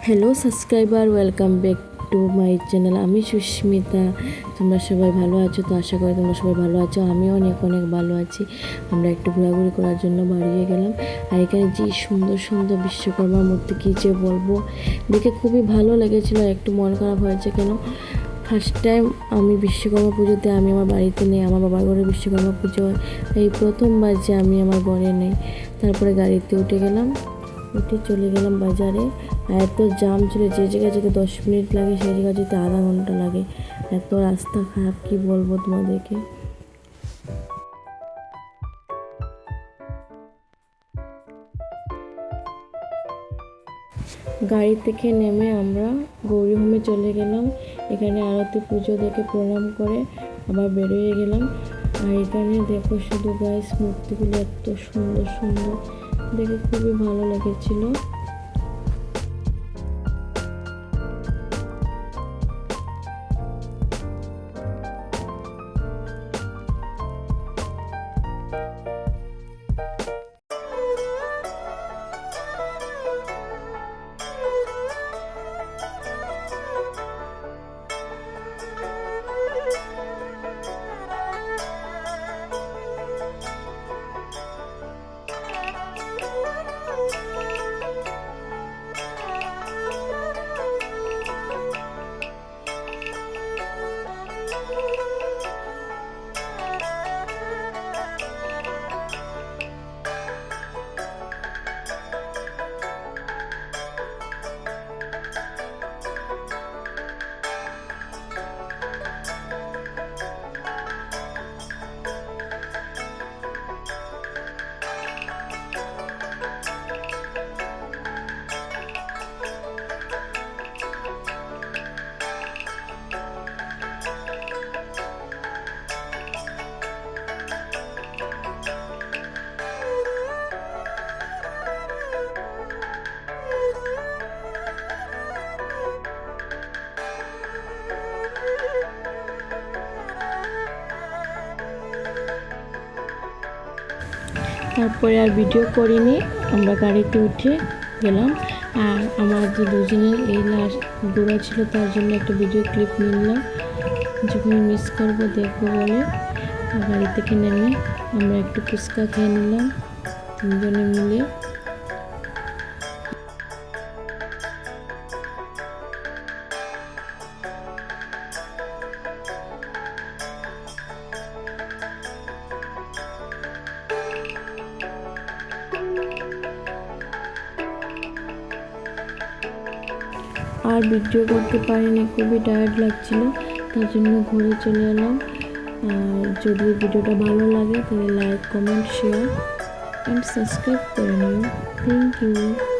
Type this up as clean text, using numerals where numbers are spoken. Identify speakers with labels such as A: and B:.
A: Hello subscriber, welcome back to my channel. আমি সুস্মিতা। তোমরা সবাই ভালো আছো? তো আশা করি তোমরা সবাই ভালো আছো। আমিও অনেক অনেক ভালো আছি। আমরা একটু ঘোরাঘুরি করার জন্য বাড়িয়ে গেলাম। আর এখানে যে সুন্দর সুন্দর বিশ্বকর্মার মূর্তি, কী যে বলবো, দেখে খুবই ভালো লেগেছিলো। একটু মন খারাপ হয়েছে, কেন ফার্স্ট টাইম আমি বিশ্বকর্মা পুজোতে আমি আমার বাড়িতে নেই, আমার বাবার ঘরে বিশ্বকর্মা পুজো হয়। এই প্রথমবার যে আমি আমার ঘরে নেই। তারপরে গাড়িতে উঠে গেলাম, উঠে চলে গেলাম বাজারে। আর এত জাম ছিল, যে জায়গায় যেতে 10 মিনিট লাগে সেই জায়গায় যেতে আধা ঘন্টা লাগে। এত রাস্তা খারাপ, কি বলবো তোমাদেরকে। গাড়ি থেকে নেমে আমরা গৌরীহোমে চলে গেলাম। এখানে আরতি পুজো দেখে প্রণাম করে আবার বেরিয়ে গেলাম। আর এখানে দেখো শুধু গাইস, মূর্তিগুলো এত সুন্দর সুন্দর, দেখে খুবই ভালো লেগেছিলো। তারপরে আর ভিডিও করিনি, আমরা গাড়িতে উঠে গেলাম। আর আমার যে দুজনের এই লাস্ট ঘোরা ছিল, তার জন্য একটা ভিডিও ক্লিপ নিলাম, যখন মিস করবো দেখবো বলে। আর গাড়ি থেকে নেমে আমরা একটু ফুচকা খেয়ে নিলাম তিনজনে মিলে। আর ভিডিও করতে পারিনি, খুবই টায়ার্ড লাগছিল, তার জন্য ঘরে চলে এলাম। আর যদি ভিডিওটা ভালো লাগে তাহলে like, comment, share and subscribe করে নিও। Thank you.